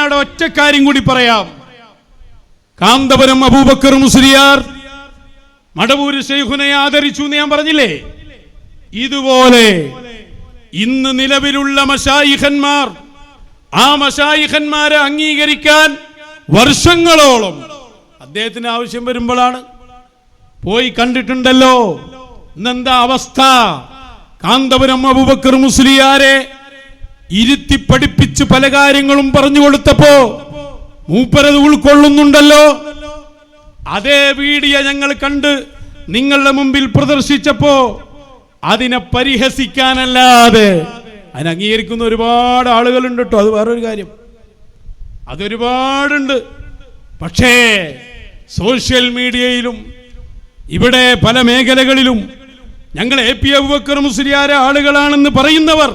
ഞാൻ ഒറ്റ കാര്യം കൂടി പറയാം. കാന്തപുരം അബൂബക്കർ മുസ്ലിയാർ മടവൂര് ശൈഖുനെ ആദരിച്ചു എന്ന് ഞാൻ പറഞ്ഞില്ലേ? ഇതുപോലെ ഇന്ന് നിലവിലുള്ള മശായിഖന്മാർ, ആ മശായിഖന്മാരെ അംഗീകരിക്കാൻ വർഷങ്ങളോളം അദ്ദേഹത്തിന് ആവശ്യം വരുമ്പോഴാണ് പോയി കണ്ടിട്ടുണ്ടല്ലോ. ഇന്നെന്താ അവസ്ഥ? കാന്തപുരം അബൂബക്കർ മുസ്ലിയാരെ ഇരുത്തി പഠിപ്പിച്ച് പല കാര്യങ്ങളും പറഞ്ഞു കൊടുത്തപ്പോ മൂപ്പരത് ഉൾക്കൊള്ളുന്നുണ്ടല്ലോ. അതേ വീഡിയോ ഞങ്ങൾ കണ്ട് നിങ്ങളുടെ മുമ്പിൽ പ്രദർശിച്ചപ്പോ അതിനെ പരിഹസിക്കാനല്ലാതെ അതിനെ അംഗീകരിക്കുന്ന ഒരുപാട് ആളുകളുണ്ട് കേട്ടോ. അത് വേറൊരു കാര്യം, അതൊരുപാടുണ്ട്. പക്ഷേ സോഷ്യൽ മീഡിയയിലും ഇവിടെ പല മേഖലകളിലും ഞങ്ങൾ എ.പി. അബൂബക്കർ മുസ്ലിയാരെ ആളുകളാണെന്ന് പറയുന്നവർ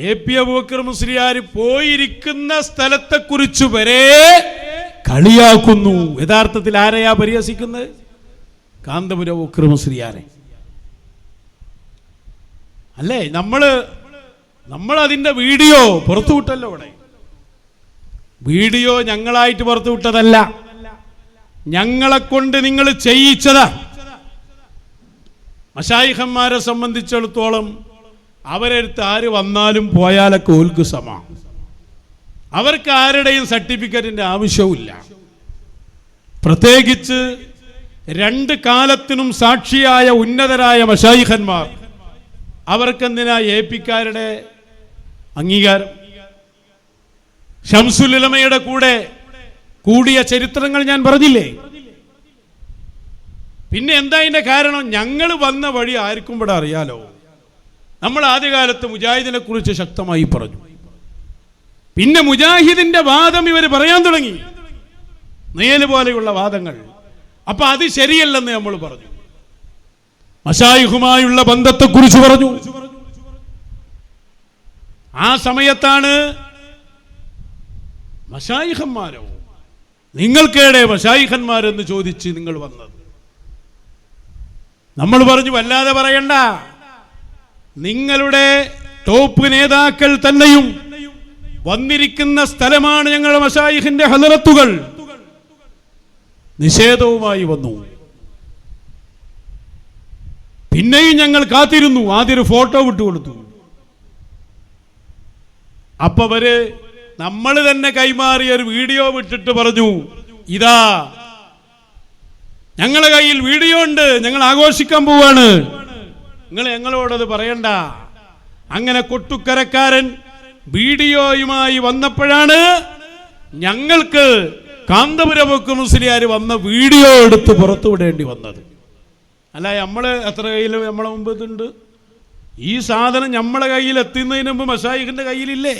എ.പി. അബൂബക്കർ മുസ്ലിയാർ പോയിരിക്കുന്ന സ്ഥലത്തെക്കുറിച്ച് വരെ കളിയാക്കുന്നു. യഥാർത്ഥത്തിൽ ആരെയാ പരിഹസിക്കുന്നത്? കാന്തപുരം അബൂബക്കർ മുസ്ലിയാരെ അല്ലേ? നമ്മൾ അതിന്റെ വീഡിയോ പുറത്തുവിട്ടല്ലോ. ഇവിടെ വീഡിയോ ഞങ്ങളായിട്ട് പുറത്തുവിട്ടതല്ല, ഞങ്ങളെ കൊണ്ട് നിങ്ങൾ ചെയ്യിച്ചതാ. മശായിഖന്മാരെ സംബന്ധിച്ചിടത്തോളം അവരെടുത്ത് ആര് വന്നാലും പോയാലൊക്കെ ഓൽക്ക് സമാ. അവർക്ക് ആരുടെയും സർട്ടിഫിക്കറ്റിന്റെ ആവശ്യവുമില്ല. പ്രത്യേകിച്ച് രണ്ട് കാലത്തിനും സാക്ഷിയായ ഉന്നതരായ മശായിഖന്മാർ, അവർക്കെന്തിനാ എ.പിക്കാരുടെ അംഗീകാരം? ശംസുൽ ഉലമയുടെ കൂടെ കൂടിയ ചരിത്രങ്ങൾ ഞാൻ പറഞ്ഞില്ലേ? പിന്നെ എന്താ ഇതിന്റെ കാരണം? ഞങ്ങൾ വന്ന വഴി ആർക്കും ഇവിടെ അറിയാലോ. നമ്മൾ ആദ്യകാലത്ത് മുജാഹിദിനെ കുറിച്ച് ശക്തമായി പറഞ്ഞു. പിന്നെ മുജാഹിദിന്റെ വാദം ഇവർ പറയാൻ തുടങ്ങി, നേല് പോലെയുള്ള വാദങ്ങൾ. അപ്പൊ അത് ശരിയല്ലെന്ന് നമ്മൾ പറഞ്ഞു. മശായിഖുമായുള്ള ബന്ധത്തെക്കുറിച്ച് പറഞ്ഞു. ആ സമയത്താണ് മശായിഖന്മാരോ നിങ്ങൾക്കേടെ മശായിഖന്മാരെന്ന് ചോദിച്ച് നിങ്ങൾ വന്നത്. നമ്മൾ പറഞ്ഞു വല്ലാതെ പറയണ്ട, നിങ്ങളുടെ ടോപ്പ് നേതാക്കൾ തന്നെയും വന്നിരിക്കുന്ന സ്ഥലമാണ് ഞങ്ങളുടെ മശായിഖിന്റെ ഹളറത്തുകൾ. നിഷേധവുമായി വന്നു. പിന്നെയും ഞങ്ങൾ കാത്തിരുന്നു. ആദ്യം ഒരു ഫോട്ടോ വിട്ടുകൊടുത്തു. അപ്പൊ അവര് നമ്മൾ തന്നെ കൈമാറിയ ഒരു വീഡിയോ വിട്ടിട്ട് പറഞ്ഞു, ഇതാ ഞങ്ങളുടെ കയ്യിൽ വീഡിയോ ഉണ്ട്, ഞങ്ങൾ ആഘോഷിക്കാൻ പോവാണ്, നിങ്ങൾ ഞങ്ങളോടത് പറയണ്ട. അങ്ങനെ കൊട്ടുക്കരക്കാരൻ വീഡിയോയുമായി വന്നപ്പോഴാണ് ഞങ്ങൾക്ക് കാന്തപുരം അബൂബക്കർ മുസ്ലിയാർ വന്ന വീഡിയോ എടുത്ത് പുറത്തുവിടേണ്ടി വന്നത്. അല്ല, നമ്മള് എത്ര കയ്യിൽ നമ്മളെ മുമ്പ് ഇതുണ്ട്? ഈ സാധനം നമ്മളെ കയ്യിൽ എത്തുന്നതിന് മുമ്പ് മശായിഖിന്റെ കയ്യിലില്ലേ?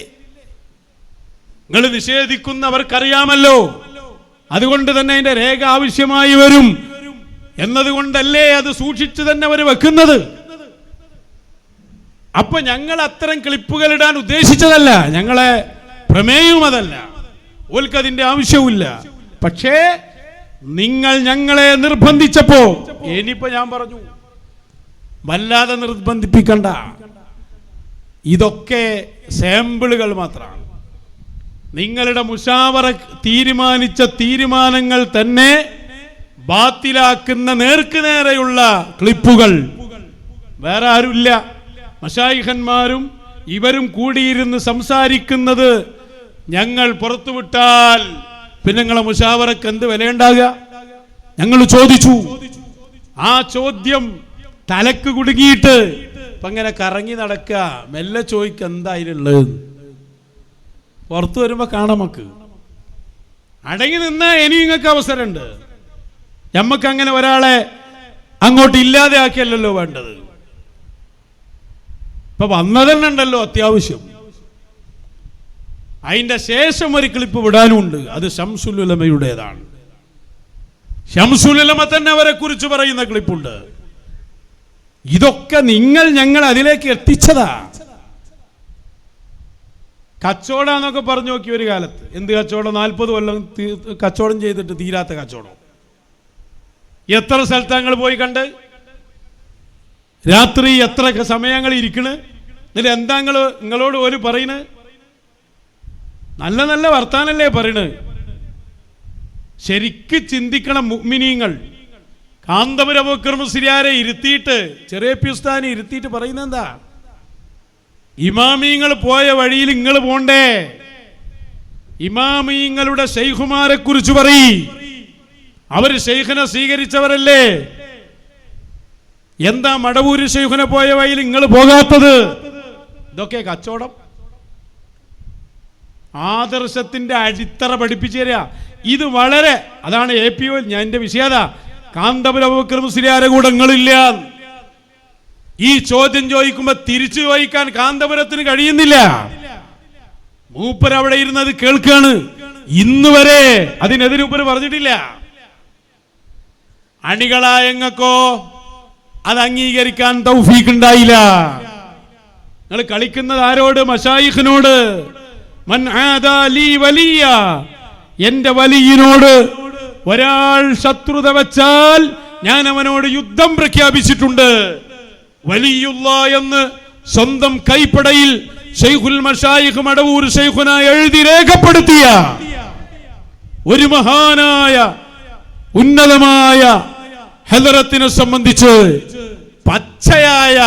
നിങ്ങൾ നിഷേധിക്കുന്നവർക്കറിയാമല്ലോ. അതുകൊണ്ട് തന്നെ അതിന്റെ രേഖ ആവശ്യമായി വരും എന്നതുകൊണ്ടല്ലേ അത് സൂക്ഷിച്ചു തന്നെ അവർ വെക്കുന്നത്. അപ്പൊ ഞങ്ങൾ അത്തരം ക്ലിപ്പുകൾ ഇടാൻ ഉദ്ദേശിച്ചതല്ല, ഞങ്ങളെ പ്രമേയവും അതല്ല, ഓൽക്കതിന്റെ ആവശ്യവുമില്ല. പക്ഷേ നിങ്ങൾ ഞങ്ങളെ നിർബന്ധിച്ചപ്പോ ഇനിയിപ്പോ ഞാൻ പറഞ്ഞു, വല്ലാതെ നിർബന്ധിപ്പിക്കണ്ട, ഇതൊക്കെ സാമ്പിളുകൾ മാത്രമാണ്. നിങ്ങളുടെ മുശാവറ തീരുമാനിച്ച തീരുമാനങ്ങൾ തന്നെ ബാത്തിലാക്കുന്ന നേർക്ക് നേരെയുള്ള ക്ലിപ്പുകൾ. വേറെ ആരുമില്ല. മശായിഖന്മാരും ഇവരും കൂടിയിരുന്ന് സംസാരിക്കുന്നത് ഞങ്ങൾ പുറത്തുവിട്ടാൽ പിന്നെ നിങ്ങളെ മുശാവറക്ക് എന്ത് വിലയുണ്ടാകുക? ഞങ്ങൾ ചോദിച്ചു. ആ ചോദ്യം തലക്ക് കുടുങ്ങിയിട്ട് ഇപ്പൊ അങ്ങനെ കറങ്ങി നടക്കുക. മെല്ലെ ചോദിക്കുക എന്തായിരുന്നത്. പുറത്തു വരുമ്പോ കാണാം. നമുക്ക് അടങ്ങി നിന്നാ ഇനി നിങ്ങൾക്ക് അവസരമുണ്ട്. നമ്മക്ക് അങ്ങനെ ഒരാളെ അങ്ങോട്ട് ഇല്ലാതെ ആക്കിയല്ലോ വേണ്ടത്. ഇപ്പൊ വന്നതന്നെ ഉണ്ടല്ലോ അത്യാവശ്യം. അതിന്റെ ശേഷം ഒരു ക്ലിപ്പ് വിടാനുണ്ട്. അത് ശംസുൽ ഉലമയുടേതാണ്. ശംസുൽ ഉലമ തന്നെ അവരെ കുറിച്ച് പറയുന്ന ക്ലിപ്പുണ്ട്. ഇതൊക്കെ ഞങ്ങൾ അതിലേക്ക് എത്തിച്ചതാ. കച്ചവടന്നൊക്കെ പറഞ്ഞു നോക്കി ഒരു കാലത്ത്. എന്ത് കച്ചവടം? 40 കൊല്ലം കച്ചവടം ചെയ്തിട്ട് തീരാത്ത കച്ചവടം. എത്ര സ്ഥലത്തങ്ങൾ പോയി കണ്ട്, രാത്രി എത്ര സമയങ്ങൾ ഇരിക്കണ്. എന്നിട്ട് എന്താ നിങ്ങളോട് ഒരു പറയുന്നത്? നല്ല നല്ല വർത്താനല്ലേ പറയണ്. ശരിക്ക് ചിന്തിക്കണം മുഅ്മിനീങ്ങൾ. കാന്തപുരം അബൂബക്കർ മുസ്ലിയാരെ ഇരുത്തിയിട്ട്, ചെറിയ ഉസ്താദിനെ ഇരുത്തിയിട്ട് പറയുന്നത് എന്താ? ഇമാമീങ്ങൾ പോയ വഴിയിൽ നിങ്ങൾ പോണ്ടേ? ഇമാമീങ്ങളുടെ ശൈഖുമാരെ കുറിച്ച് പറയ്. അവര് ശൈഖിനെ സ്വീകരിച്ചവരല്ലേ? എന്താ മടവൂര് ശൈഖിനെ പോയ വഴിയിൽ നിങ്ങൾ പോകാത്തത്? ഇതൊക്കെ കച്ചവടം. ആദർശത്തിന്റെ അടിത്തറ പഠിപ്പിച്ചു തരിക. ഇത് വളരെ, അതാണ് APO. ഞാൻ എന്റെ വിഷയത കാന്തപുരം അബൂബക്കർ മുസ്ലിയാരെ കൂടെ നിങ്ങളില്ല. ഈ ചോദ്യം ചോദിക്കുമ്പോ തിരിച്ചു ചോദിക്കാൻ കാന്തപുരത്തിന് കഴിയുന്നില്ല. മൂപ്പർ അവിടെ ഇരുന്നത് കേൾക്കാണ്. ഇന്ന് വരെ അതിനെതിരെ മൂപ്പർ പറഞ്ഞിട്ടില്ല. അണികളായങ്ങൾക്കോ അത് അംഗീകരിക്കാൻ തൗഫീഖ് ഉണ്ടായില്ല. നിങ്ങൾ കളിക്കുന്നത് ആരോട്? മശായിഖിനോട്. മൻ ആദാ ലീ വലിയ, എന്റെ വലിയനോട് ഒരാൾ ശത്രുത വെച്ചാൽ ഞാൻ അവനോട് യുദ്ധം പ്രഖ്യാപിച്ചിട്ടുണ്ട്. വലിയുള്ള എന്ന് സ്വന്തം കൈപ്പടയിൽ ശൈഖുൽ മശായിഖ് മടവൂർ ശൈഖുനായി എഴുതി രേഖപ്പെടുത്തിയ ഒരു മഹാനായ ഉന്നതമായ ഹദറത്തിനെ സംബന്ധിച്ച് പച്ചയായ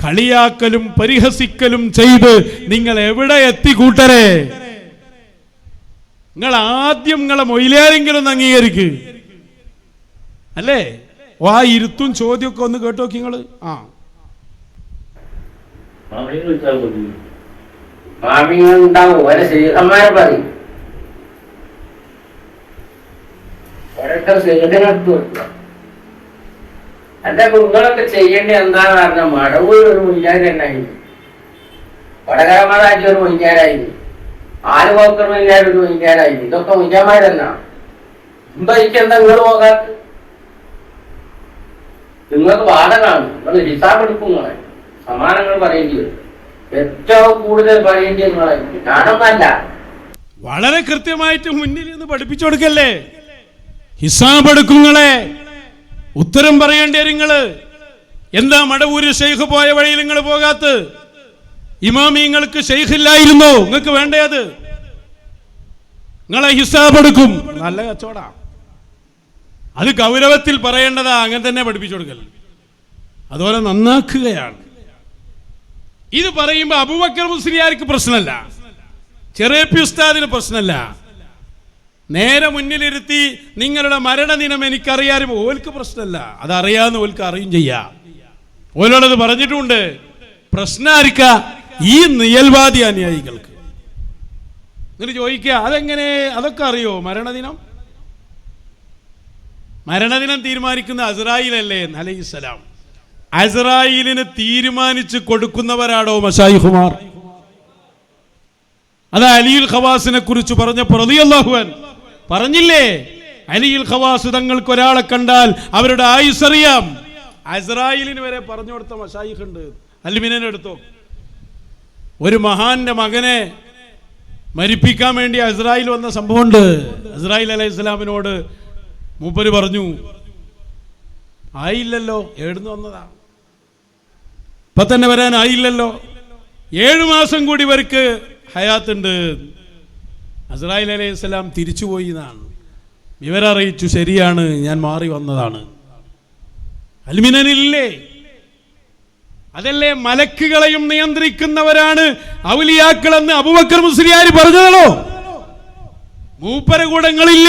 കളിയാക്കലും പരിഹസിക്കലും ചെയ്ത് നിങ്ങൾ എവിടെ എത്തിക്കൂട്ടരെ? നിങ്ങൾ ആദ്യം നിങ്ങളെ മൊയിലാരെങ്കിലും ഒന്ന് അംഗീകരിക്ക് അല്ലേ? ആ ഇരുത്തും ചോദ്യമൊക്കെ ഒന്ന് കേട്ടോക്കി നിങ്ങള്. മാമിങ്ങളുണ്ടാവും, ഓരോ ശ്രീകന്മാരെ പറയും, ഓരോരുത്തർ ശ്രീകനെടുത്തു കൊടുക്കുക. അല്ല, നിങ്ങളൊക്കെ ചെയ്യേണ്ടി എന്താന്ന് പറഞ്ഞാൽ മടവൂർ ഒരു മുയ്യാരി തന്നെയായിരുന്നു, വടകരമതാക്കി ഒരു മുയ്യാരായിരുന്നു, ആലുപോക്കർ മുയ്യാർ ഒരു മുയ്യാരായിരുന്നു. ഇതൊക്കെ മുയ്യാമാരെന്നാണ്. എന്താ എനിക്കെന്താ നിങ്ങൾ പോകാത്ത? നിങ്ങൾക്ക് ബാധകമാണ്. നിങ്ങൾ ഹിസാബ് എടുക്കും. നിങ്ങളെ സമാനങ്ങൾ പറയേണ്ടി വരും. ഏറ്റവും കൂടുതൽ പറയേണ്ടി നിങ്ങളെ ഞാനൊന്നല്ല. വളരെ കൃത്യമായിട്ട് മുന്നിൽ നിന്ന് പഠിപ്പിച്ചു കൊടുക്കല്ലേ? ഹിസാബ് എടുക്കുങ്ങളെ, ഉത്തരം പറയേണ്ടി നിങ്ങള്. എന്താ മടവൂര് ഷെയ്ഖ് പോയ വഴിയിൽ നിങ്ങൾ പോകാത്ത? ഇമാമിങ്ങൾക്ക് ഷെയ്ഖ് ഇല്ലായിരുന്നോ? നിങ്ങൾക്ക് വേണ്ടേ അത്? നിങ്ങളെ ഹിസാബ് എടുക്കും. നല്ല കച്ചവടാ. അത് ഗൗരവത്തിൽ പറയേണ്ടതാ. അങ്ങനെ തന്നെ പഠിപ്പിച്ചു കൊടുക്കൽ. അതുപോലെ നന്നാക്കുകയാണ്. ഇത് പറയുമ്പോ അബൂബക്കർ മുസ്ലിയാർക്ക് പ്രശ്നമല്ല, ചെറിയ ഉസ്താദിന് പ്രശ്നമല്ല. നേരെ മുന്നിലിരുത്തി നിങ്ങളുടെ മരണദിനം എനിക്കറിയാനും ഓൽക്ക് പ്രശ്നമല്ല. അതറിയാന്ന് ഓൽക്ക് അറിയും ചെയ്യാം. ഓലോടത് പറഞ്ഞിട്ടുണ്ട്. പ്രശ്നം ആർക്ക? ഈ നിയൽവാദി അനുയായികൾക്ക്. എന്നിട്ട് ചോദിക്കുക, അതെങ്ങനെ? അതൊക്കെ അറിയോ? മരണദിനം തീരുമാനിക്കുന്ന അസ്രായീലല്ലേ അലൈഹിസ്സലാം. അസ്രായീലിന് തീരുമാനിച്ച് കൊടുക്കുന്നവരാണോ മശായിഖുമാർ? അത് അലിയുൽ ഖവാസിനെ കുറിച്ച് പറഞ്ഞപ്പോൾ റളിയല്ലാഹു അൻഹു പറഞ്ഞില്ലേ, അലിയുൽ ഖവാസ് തങ്ങൾക്ക് ഒരാളെ കണ്ടാൽ അവരുടെ ആയുസ് അറിയാം. അസ്രായീലിന് വരെ പറഞ്ഞു കൊടുത്ത മശായിഖ് ഉണ്ട്. അൽമിനെ എടുത്തോ. ഒരു മഹാന്റെ മകനെ മരിപ്പിക്കാൻ വേണ്ടി അസ്രായീൽ വന്ന സംഭവമുണ്ട്. അസ്രായീൽ അലൈഹിസ്സലാമിനോട് മൂപ്പര് പറഞ്ഞു, ആയില്ലല്ലോ, എവിടുന്ന് വന്നതാ, ഇപ്പൊ തന്നെ വരാൻ ആയില്ലല്ലോ, 7 മാസം കൂടി ഇവർക്ക് ഹയാത്തുണ്ട്. അസ്രായീൽ അലൈഹിസ്സലാം തിരിച്ചുപോയി എന്നാണ് വിവരം അറിയിച്ചു. ശരിയാണ്, ഞാൻ മാറി വന്നതാണ്. അൽമിനനില്ലേ? അതല്ലേ മലക്കുകളെയും നിയന്ത്രിക്കുന്നവരാണ് ഔലിയാക്കളെന്ന് അബൂബക്കർ മുസ്ലിയാർ പറഞ്ഞതാണോ? മൂപ്പര കൂടങ്ങളില്ല.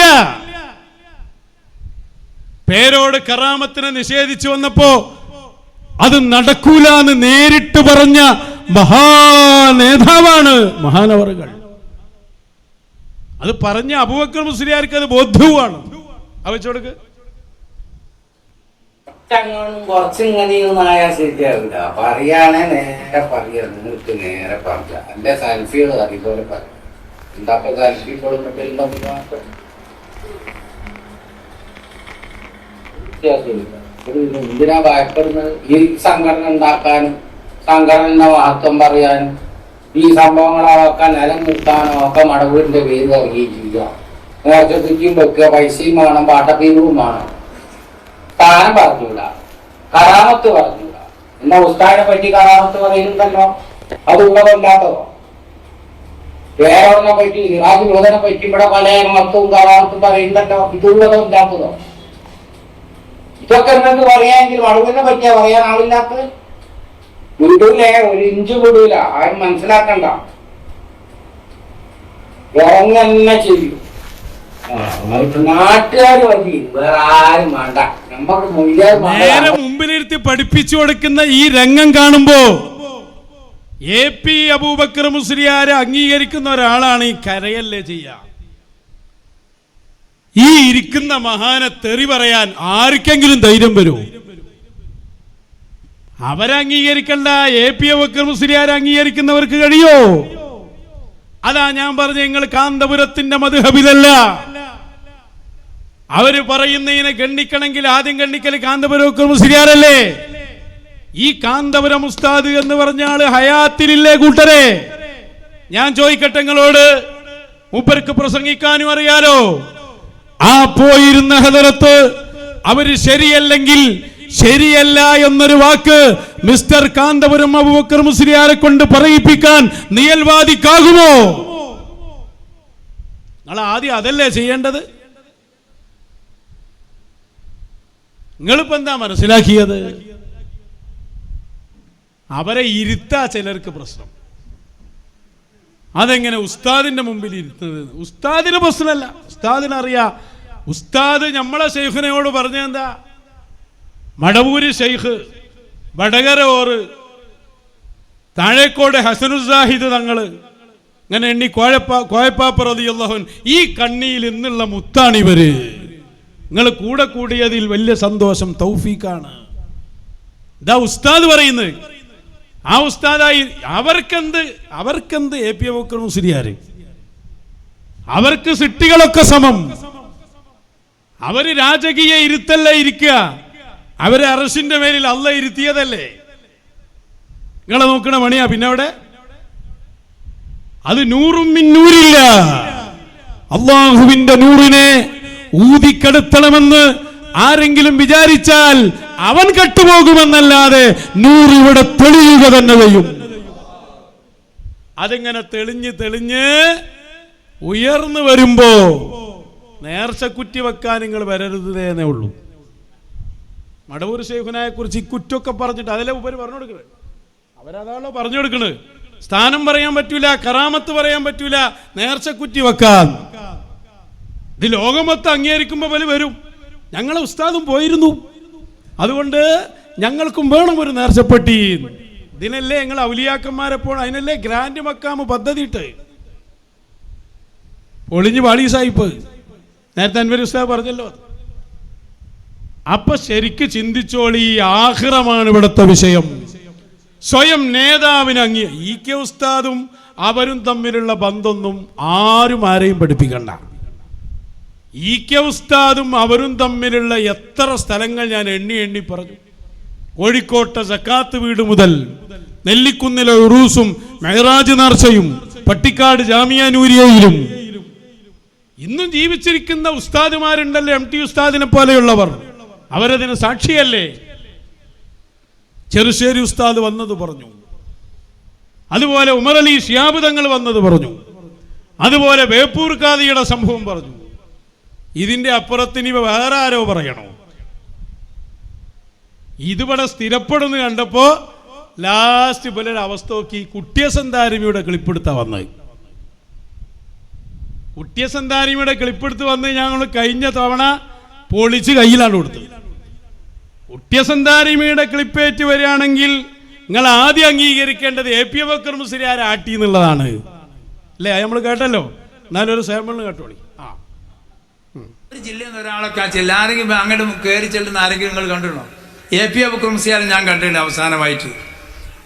പേരോട് കറാമത്തിനെ നിഷേധിച്ചു വന്നപ്പോ അത് നടക്കൂലെന്ന് നേരിട്ട് പറഞ്ഞ മഹാനേതാവാണ് മഹാനവറുകൾ. അത് പറഞ്ഞ അബൂബക്കർ മുസ്ലിയാർക്ക് അത് ബോധ്യവുമാണ്. അവച്ചോടുക്ക് കുറച്ചിങ്ങനെയൊന്നായാൽ ശരിയാവില്ല. പറയാണേ നേരെ പറയാ. നിങ്ങൾക്ക് നേരെ പറഞ്ഞ എന്റെ സെൽഫികൾ അതുപോലെ പറയാം. എന്താ സെൽഫി എന്തിനാ ഭയപ്പെടുന്നത്? ഈ സംഘടന ഉണ്ടാക്കാനും സംഘടന മഹത്വം പറയാനും ഈ സംഭവങ്ങളാക്കാൻ നിലനിർത്താനോ ഒക്കെ മടവൂരിന്റെ പേര് ഇറങ്ങുകയും ചെയ്യുക. നേർച്ചയ്ക്കും വെക്കുക, പൈസയും വേണം, പാട്ടപ്പീരും വേണം. സ്ഥാനം പറഞ്ഞൂല, കറാമത്ത് പറഞ്ഞൂല. എന്നാ ഉസ്താദിനെ പറ്റി കറാമത്ത് പറയുന്നുണ്ടല്ലോ, അത് ഉള്ളതല്ലാത്തതോ? വേറെ പറ്റി ഇറാഖ് യുവതനെ പറ്റി ഇവിടെ പല മതവും കറാമത്തും പറയുന്നുണ്ടല്ലോ. ഇതുള്ളതോ ഇല്ലാത്തതോ? ഇതൊക്കെ എന്തെന്ന് പറയാമെങ്കിൽ മടവിനെ പറ്റിയാ പറയാൻ ആളില്ലാത്തത്. വിടൂലേ, ഒരു ഇഞ്ച് വിടൂല. ആരും മനസ്സിലാക്കണ്ട, ഇറങ്ങന്നെ ചെയ്യും. നാട്ടുകാർ മതി, വേറെ ആരും വേണ്ട. നമുക്ക് നേരെ മുമ്പിലിരുത്തി പഠിപ്പിച്ചു കൊടുക്കുന്ന ഈ രംഗം കാണുമ്പോ AP അബൂബക്കർ മുസ്ലിയാരെ അംഗീകരിക്കുന്ന ഒരാളാണ് ഈ കരയല്ലേ ചെയ്യാ. ഈ ഇരിക്കുന്ന മഹാനെ തെറി പറയാൻ ആർക്കെങ്കിലും ധൈര്യം വരൂ? അവരെ അംഗീകരിക്കണ്ട, AP അബൂബക്കർ മുസ്ലിയാരെ അംഗീകരിക്കുന്നവർക്ക് കഴിയോ? അതാ ഞാൻ പറഞ്ഞ, നിങ്ങൾ കാന്തപുരത്തിന്റെ മദ്ഹബിലല്ല. അവര് പറയുന്നതിനെ ഗണ്ണിക്കണമെങ്കിൽ ആദ്യം ഗണ്ണിക്കൽ കാന്തപുരം മുസ്ലിയാരല്ലേ. ഈ കാന്തപുരം ഉസ്താദ് എന്ന് പറഞ്ഞ ആള് ഹയാത്തിലില്ലേ കൂട്ടരെ? ഞാൻ ചോദിക്കട്ടെ നിങ്ങളോട്, മൂപ്പർക്ക് പ്രസംഗിക്കാനും അറിയാലോ. ആ പോയിരുന്ന ഹദറത്ത് അവര് ശരിയല്ലെങ്കിൽ ശരിയല്ല എന്നൊരു വാക്ക് മിസ്റ്റർ കാന്തപുരം അബൂബക്കർ മുസ്ലിയാരെ കൊണ്ട് പറയിപ്പിക്കാൻ നിയൽവാദിക്കാകുമോ? നിങ്ങൾ ആദ്യം അതല്ലേ ചെയ്യേണ്ടത്. നിങ്ങളിപ്പോ എന്താ മനസ്സിലാക്കിയത്? അവരെ ഇരുത്താ ചിലർക്ക് പ്രശ്നം. അതെങ്ങനെ ഉസ്താദിന്റെ മുമ്പിൽ ഇരുത്തുന്നത്? ഉസ്താദിന് പ്രശ്നമല്ല, ഉസ്താദിനറിയാ. ഉസ്താദ് നമ്മളെ ശൈഖിനോട് പറഞ്ഞെന്താ, മടവൂര് ശൈഖ്, വടകര ഓറ്, താഴേക്കോട് ഹസനുസാഹിദ് തങ്ങള്, അങ്ങനെ എണ്ണി കോയപ്പാപ്പ റളിയല്ലാഹു അൻഹു, ഈ കണ്ണിയിൽ ഇന്നുള്ള മുത്താണിവര്. നിങ്ങൾ കൂടെ കൂടിയതിൽ വലിയ സന്തോഷം, തൗഫീഖാണ്. ഇതാ ഉസ്താദ് പറയുന്നത്. ആ ഉസ്താദായി അവർക്കെന്ത് AP അബൂബക്കർ മുസ്ലിയാര്? അവർക്ക് സിട്ടികളൊക്കെ സമം. അവര് രാജകീയ ഇരുത്തല്ല ഇരിക്കുക, അവരെ അറശിന്റെ മേലിൽ അല്ല ഇരുത്തിയതല്ലേ. നിങ്ങളെ നോക്കണ മണിയാ. പിന്നെ അവിടെ അത് നൂറും മിന്നൂരില്ല. അള്ളാഹുവിന്റെ നൂറിനെ ഊതിക്കെടുത്തണമെന്ന് ആരെങ്കിലും വിചാരിച്ചാൽ അവൻ കെട്ടുപോകുമെന്നല്ലാതെ നൂറ് ഇവിടെ തെളിയുക തന്നെ ചെയ്യും. അതിങ്ങനെ തെളിഞ്ഞ് തെളിഞ്ഞ് ഉയർന്നു വരുമ്പോ നേർച്ചക്കുറ്റി വെക്കാൻ നിങ്ങൾ വരരുതേന്നേ ഉള്ളൂ. മടവൂർ ശൈഖുനായെ കുറിച്ച് ഈ കുറ്റൊക്കെ പറഞ്ഞിട്ട് അതിലെ ഉപരി പറഞ്ഞു കൊടുക്കണേ. അവരതാണല്ലോ പറഞ്ഞു കൊടുക്കണത്. സ്ഥാനം പറയാൻ പറ്റൂല, കറാമത്ത് പറയാൻ പറ്റൂല, നേർച്ചക്കുറ്റി വെക്കാൻ. ഇത് ലോകമൊത്തം അംഗീകരിക്കുമ്പോ പോലെ വരും. ഞങ്ങളെ ഉസ്താദും പോയിരുന്നു, അതുകൊണ്ട് ഞങ്ങൾക്കും വേണം ഒരു നേർച്ചപ്പെട്ടി. ഇതിനല്ലേ നിങ്ങൾ ഔലിയാക്കന്മാരെപ്പോൾ, അതിനല്ലേ ഗ്രാൻഡ് മക്കാമ് പദ്ധതി ഇട്ട്. ഒളിഞ്ഞ് പാളി സാഹിബ് നേരത്തെ അൻവർ ഉസ്താദ് പറഞ്ഞല്ലോ. അപ്പൊ ശരിക്ക് ചിന്തിച്ചോളി, ആഖിറമാണ് ഇവിടുത്തെ വിഷയം. സ്വയം നേതാവിന് EK ഉസ്താദും അവരും തമ്മിലുള്ള ബന്ധമൊന്നും ആരും ആരെയും പഠിപ്പിക്കണ്ട. EK ഉസ്താദും അവരും തമ്മിലുള്ള എത്ര സ്ഥലങ്ങൾ ഞാൻ എണ്ണി പറഞ്ഞു. കോഴിക്കോട്ടെ സക്കാത്ത് വീട് മുതൽ നെല്ലിക്കുന്നിലെ ഉറൂസും മെഹറാജ് നേർച്ചയും പട്ടിക്കാട് ജാമിയ നൂരിയയിലും ഇന്നും ജീവിച്ചിരിക്കുന്ന ഉസ്താദുമാരുണ്ടല്ലോ, MT ഉസ്താദിനെ പോലെയുള്ളവർ. അവരതിന് സാക്ഷിയല്ലേ. ചെറുശ്ശേരി ഉസ്താദ് വന്നത് പറഞ്ഞു, അതുപോലെ ഉമർ അലി ശിഹാബ് തങ്ങൾ വന്നത് പറഞ്ഞു, അതുപോലെ ബേപ്പൂർ ഖാദിയുടെ സംഭവം പറഞ്ഞു. ഇതിന്റെ അപ്പുറത്തിന് ഇവ വേറെ ആരോ പറയണോ? ഇതിവിടെ സ്ഥിരപ്പെടുന്നു കണ്ടപ്പോ ലാസ്റ്റ് ഇവരുടെ അവസ്ഥ നോക്കി. കുട്ടിയസന്താരിമിയുടെ ക്ലിപ്പെടുത്താ വന്നത്. കുട്ടിയസന്താരിമിയുടെ ക്ലിപ്പെടുത്ത് വന്ന് ഞങ്ങൾ കഴിഞ്ഞ തവണ പൊളിച്ച് കയ്യിലാണ് കൊടുത്തത്. കുട്ടിയസന്താരിമിയുടെ ക്ലിപ്പേറ്റ് വരികയാണെങ്കിൽ നിങ്ങൾ ആദ്യം അംഗീകരിക്കേണ്ടത് AP അബൂബക്കർ മുസ്ലിയാരെ ആട്ടി എന്നുള്ളതാണ് അല്ലേ? നമ്മൾ കേട്ടല്ലോ. എന്നാലും ഒരു സാമ്പിളിന് കേട്ടോളി. ഒരു ജില്ലയിൽ നിന്ന് ഒരാളൊക്കെ ആരെങ്കിലും അങ്ങോട്ട് കയറി ചെല്ലുന്ന ആരെങ്കിലും നിങ്ങൾ കണ്ടിട്ടുണ്ടോ? AP അബൂബക്കർ മുസ്ലിയാരെ ഞാൻ കണ്ടിട്ടുണ്ട്. അവസാനമായിട്ട്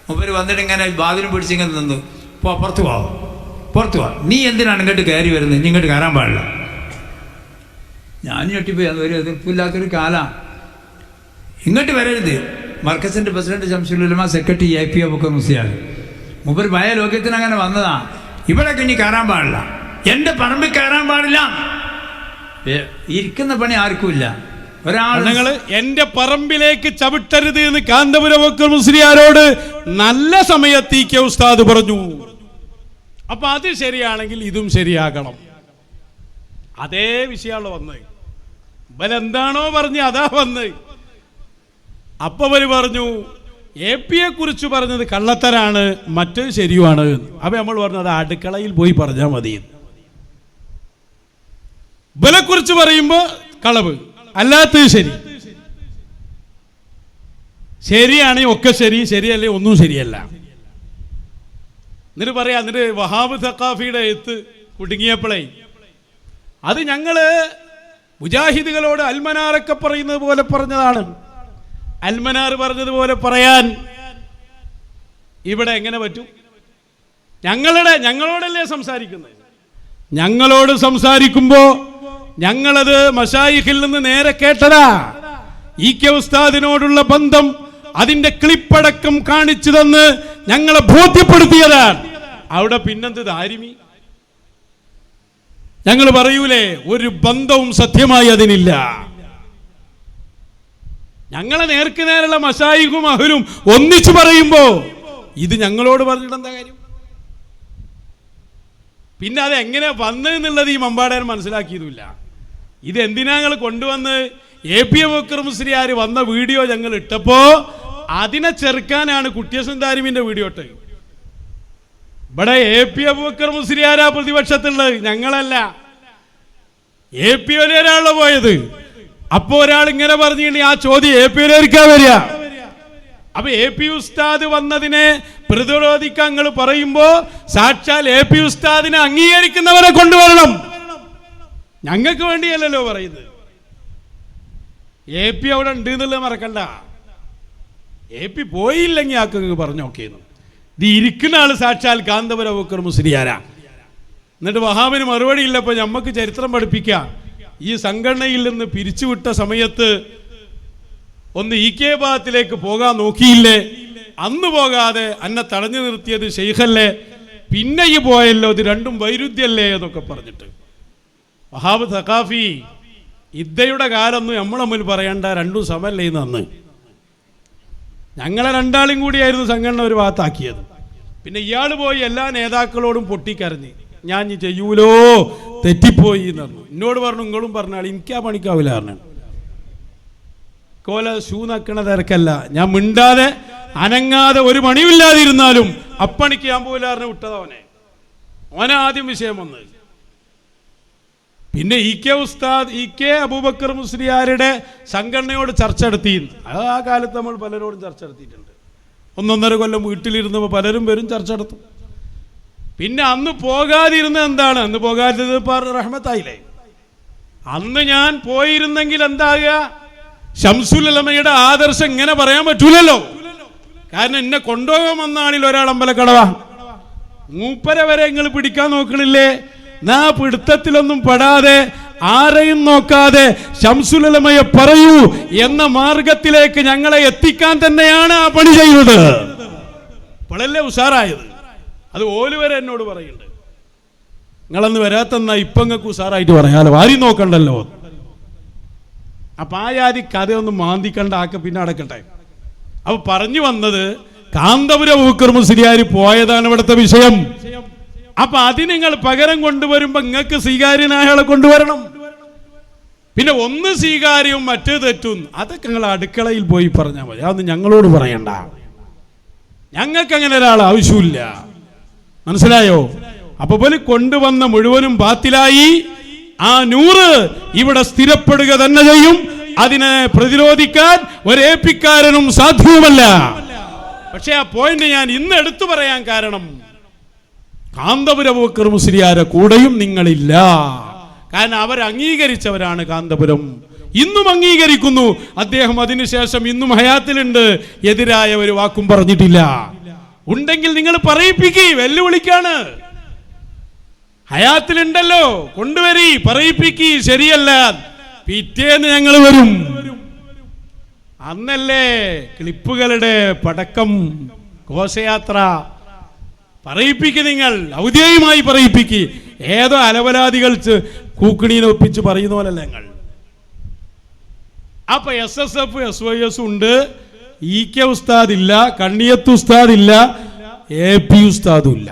മൂപ്പര് വന്നിട്ട് ഇങ്ങനെ ബാതിലും പിടിച്ചിങ്ങനെ നിന്നു, പുറത്തു പോവാ, നീ എന്തിനാണ് ഇങ്ങോട്ട് കയറി വരുന്നത്? നീ ഇങ്ങോട്ട് കയറാൻ പാടില്ല. ഞാൻ ഞെട്ടിപ്പോയി. അത് ഒരു എതിർപ്പില്ലാത്തൊരു കാലാണ്. ഇങ്ങോട്ട് വരരുത്. മർക്കസിന്റെ പ്രസിഡന്റ് ശംസുൽ ഉലമ, സെക്രട്ടറി AP അബൂബക്കർ മുസ്ലിയാർ. മൂപ്പര് ഭയ ലോകത്തിന് അങ്ങനെ വന്നതാ. ഇവിടേക്ക് ഇനി കയറാൻ പാടില്ല, എൻ്റെ പറമ്പിൽ കയറാൻ പാടില്ല. ഇരിക്കുന്ന പണി ആർക്കുമില്ല. ഒരാൾ എന്റെ പറമ്പിലേക്ക് ചവിട്ടരുത് എന്ന് കാന്തപുരം അബൂബക്കർ മുസ്ലിയാരോട് നല്ല സമയത്ത് EK ഉസ്താദ് പറഞ്ഞു. അപ്പൊ അത് ശരിയാണെങ്കിൽ ഇതും ശരിയാക്കണം. അതേ വിഷയമാണ് വന്നത്. ഇവരെന്താണോ പറഞ്ഞ് അതാ വന്ന്. അപ്പൊ അവര് പറഞ്ഞു APയെ കുറിച്ച് പറഞ്ഞത് കള്ളത്തരാണ്, മറ്റത് ശരിയുമാണ്. അപ്പൊ നമ്മൾ പറഞ്ഞു അത് അടുക്കളയിൽ പോയി പറഞ്ഞാൽ മതി. ഇവരെ കുറിച്ച് പറയുമ്പോ കളവ്, അല്ലാത്തത് ശരി. ശരിയാണെങ്കിൽ ഒക്കെ ശരി, ശരിയല്ലേ ഒന്നും ശരിയല്ല. എന്നിട്ട് പറയാ, എന്നിട്ട് വഹാബ് സഖാഫിയുടെ എഴുത്ത് കുടുങ്ങിയപ്പോഴേ അത് ഞങ്ങള് മുജാഹിദുകളോട് അൽമനാറൊക്കെ പറയുന്നത് പോലെ പറഞ്ഞതാണ്. അൽമനാർ പറഞ്ഞതുപോലെ പറയാൻ ഇവിടെ എങ്ങനെ പറ്റും? ഞങ്ങളോടല്ലേ സംസാരിക്കുന്നത്. ഞങ്ങളോട് സംസാരിക്കുമ്പോ ഞങ്ങളത് മശായിഖിൽ നിന്ന് നേരെ കേട്ടതാ. EK ഉസ്താദിനോടുള്ള ബന്ധം അതിന്റെ ക്ലിപ്പടക്കം കാണിച്ചു തന്ന് ഞങ്ങളെ ബോധ്യപ്പെടുത്തിയതാണ്. അവിടെ പിന്നെന്ത് ദാരിമി? ഞങ്ങൾ പറയൂലേ ഒരു ബന്ധവും സത്യമായി അതിനില്ല. ഞങ്ങളെ നേർക്ക് നേരെയുള്ള മശായിഖും അഹ്ലും ഒന്നിച്ചു പറയുമ്പോ ഇത് ഞങ്ങളോട് പറഞ്ഞിട്ട് എന്താ കാര്യം? പിന്നെ അത് എങ്ങനെ വന്നെന്നുള്ളത് ഈ മമ്പാടൻ മനസ്സിലാക്കിയതുമില്ല. ഇത് എന്തിനാ ഞങ്ങൾ കൊണ്ടുവന്ന് AP അബൂബക്കർ മുസ്ലിയാർ വന്ന വീഡിയോ ഞങ്ങൾ ഇട്ടപ്പോ അതിനെ ചെറുക്കാനാണ് കുട്ടിയസൻ ദാരിമിന്റെ വീഡിയോ ഇട്ട്. ഇവിടെ AP അബൂബക്കർ മുസ്ലിയാരാ പ്രതിപക്ഷത്തുള്ളത്, ഞങ്ങളല്ല. AP ഒരാളാണല്ലോ പോയത്. അപ്പോ ഒരാൾ ഇങ്ങനെ പറഞ്ഞിട്ട് ആ ചോദ്യം AP ഒരാൾക്കാ വരിക. അപ്പൊ AP ഉസ്താദ് വന്നതിനെ പ്രതിരോധിക്കാൻ നിങ്ങൾ പറയുമ്പോ സാക്ഷാൽ AP ഉസ്താദിനെ അംഗീകരിക്കുന്നവരെ കൊണ്ടുവരണം. ഞങ്ങൾക്ക് വേണ്ടിയല്ലല്ലോ പറയുന്നത്. AP അവിടെ ഉണ്ട് എന്നുള്ളത് മറക്കണ്ട. AP പോയില്ലെങ്കിൽ ആക്ക് പറഞ്ഞോക്കേന്നു. ഇത് ഇരിക്കുന്ന ആള് സാക്ഷാൽ കാന്തപുരം അബൂബക്കർ മുസ്ലിയാരാ. എന്നിട്ട് വഹാബിന് മറുപടി ഇല്ലപ്പോ ഞമ്മക്ക് ചരിത്രം പഠിപ്പിക്കാം. ഈ സംഘടനയിൽ നിന്ന് പിരിച്ചുവിട്ട സമയത്ത് ഒന്ന് EK ഭാഗത്തിലേക്ക് പോകാൻ നോക്കിയില്ലേ? അന്ന് പോകാതെ അന്നെ തടഞ്ഞു നിർത്തിയത് ഷെയ്ഖല്ലേ, പിന്നെ ഈ പോയല്ലോ, ഇത് രണ്ടും വൈരുദ്ധ്യല്ലേ എന്നൊക്കെ പറഞ്ഞിട്ട്. വഹാബ് സഖാഫി ഇദ്ദയുടെ കാലൊന്നും നമ്മൾ തമ്മിൽ പറയണ്ട, രണ്ടും സമല്ലേ അന്ന്. ഞങ്ങളെ രണ്ടാളും കൂടിയായിരുന്നു സംഘടന ഒരു ഭാഗത്താക്കിയത്. പിന്നെ ഇയാൾ പോയി എല്ലാ നേതാക്കളോടും പൊട്ടിക്കരഞ്ഞ് ഞാൻ ഇനി ചെയ്യൂലോ, തെറ്റിപ്പോയി എന്ന് പറഞ്ഞു. എന്നോട് പറഞ്ഞു നിങ്ങളും പറഞ്ഞാൽ എനിക്കാ പണിക്കാവില്ല പറഞ്ഞു. കോല ഷൂ നക്കണ തിരക്കല്ല, ഞാൻ മിണ്ടാതെ അനങ്ങാതെ ഒരു പണിയില്ലാതിരുന്നാലും അപ്പണിക്ക് ഞാൻ പോയില്ല പറഞ്ഞു വിട്ടതവനെ. അവനെ ആദ്യം വിഷയം വന്നത്. പിന്നെ EK അബൂബക്കർ മുസ്ലിയാരുടെ സംഘടനയോട് ചർച്ച നടത്തിയിരുന്നു. ആ കാലത്ത് നമ്മൾ പലരോടും ചർച്ച നടത്തിയിട്ടുണ്ട്. 1.5 കൊല്ലം വീട്ടിലിരുന്നപ്പോൾ പലരും വരും ചർച്ച നടത്തും. പിന്നെ അന്ന് പോകാതിരുന്ന എന്താണ്? അന്ന് പോകാതിരുന്നത് റഹ്മത്തായില്ലേ. അന്ന് ഞാൻ പോയിരുന്നെങ്കിൽ എന്താകുക? ശംസുൽ ഉലമയുടെ ആദർശം ഇങ്ങനെ പറയാൻ പറ്റൂലല്ലോ. കാരണം എന്നെ കൊണ്ടുപോകാൻ വന്ന ആളിൽ ഒരാൾ അമ്പലക്കടവ, മൂപ്പരെ വരെ നിങ്ങൾ പിടിക്കാൻ നോക്കണില്ലേ? നാ പിടുത്തത്തിലൊന്നും പെടാതെ ആരെയും നോക്കാതെ ശംസുൽ ഉലമയെ പറയൂ എന്ന മാർഗത്തിലേക്ക് ഞങ്ങളെ എത്തിക്കാൻ തന്നെയാണ് ആ പണി ചെയ്യുന്നത്. ഇപ്പോഴല്ലേ ഉഷാറായത്. അത് ഓല് വരെ എന്നോട് പറയുന്നുണ്ട്, നിങ്ങളന്ന് വരാത്തെന്നാ ഇപ്പൊ നിങ്ങൾക്ക് ഉഷാറായിട്ട് പറയാലോ, ആരും നോക്കണ്ടല്ലോ. അപ്പൊ ആ ജാതി കഥയൊന്നും മാന്തിക്കണ്ട, ആക്ക പിന്നെ അടക്കട്ടെ. അപ്പൊ പറഞ്ഞു വന്നത് കാന്തപുരം അബൂബക്കർ മുസ്ലിയാർ പോയതാണ് ഇവിടുത്തെ വിഷയം. അപ്പൊ അതിന് നിങ്ങൾ പകരം കൊണ്ടുവരുമ്പോ നിങ്ങൾക്ക് സ്വീകാര്യനായ ആളെ കൊണ്ടുവരണം. പിന്നെ ഒന്ന് സ്വീകാര്യവും മറ്റേ തെറ്റും അതൊക്കെ നിങ്ങൾ അടുക്കളയിൽ പോയി പറഞ്ഞാൽ മതി. അതൊന്നും ഞങ്ങളോട് പറയണ്ട. ഞങ്ങൾക്ക് അങ്ങനെ ഒരാൾ ആവശ്യമില്ല. മനസ്സിലായോ? അപ്പൊ പോലെ കൊണ്ടുവന്ന മുഴുവനും ബാത്തിലായി. ആ നൂറ് ഇവിടെ സ്ഥിരപ്പെടുക തന്നെ ചെയ്യും. അതിനെ പ്രതിരോധിക്കാൻ ഒരു ഏപ്പിക്കാരനും സാധ്യവുമല്ല. പക്ഷെ ആ പോയിന്റ് ഞാൻ ഇന്ന് എടുത്തു പറയാൻ കാരണം കാന്തപുരം അബൂബക്കർ മുസ്ലിയാരെ കൂടെയും നിങ്ങളില്ല. കാരണം അവർ അംഗീകരിച്ചവരാണ്. കാന്തപുരം ഇന്നും അംഗീകരിക്കുന്നു. അദ്ദേഹം അതിനുശേഷം ഇന്നും ഹയാത്തിലുണ്ട്. എതിരായ ഒരു വാക്കും പറഞ്ഞിട്ടില്ല. ഉണ്ടെങ്കിൽ നിങ്ങൾ പറയിപ്പിക്കി, വെല്ലുവിളിക്കാണ്. ഹയാത്തിലുണ്ടല്ലോ, കൊണ്ടുവരി, പറയിപ്പിക്കി. ശരിയല്ല, പിറ്റേന്ന് ഞങ്ങൾ വരും. അന്നല്ലേ ക്ലിപ്പുകളുടെ പടക്കം, ഘോഷയാത്ര. പറയിപ്പിക്ക്, നിങ്ങൾ ഔദ്യോഗികമായി പറയിപ്പിക്ക്. ഏതോ അലവലാദികൾ കൂക്കിണീനെ ഒപ്പിച്ച് പറയുന്ന പോലല്ല ഞങ്ങൾ. അപ്പൊ SSF SYS ഉണ്ട്, EK ഉസ്താദില്ല, കണ്ണിയത്ത് ഉസ്താദില്ല, AP ഉസ്താദും ഇല്ല.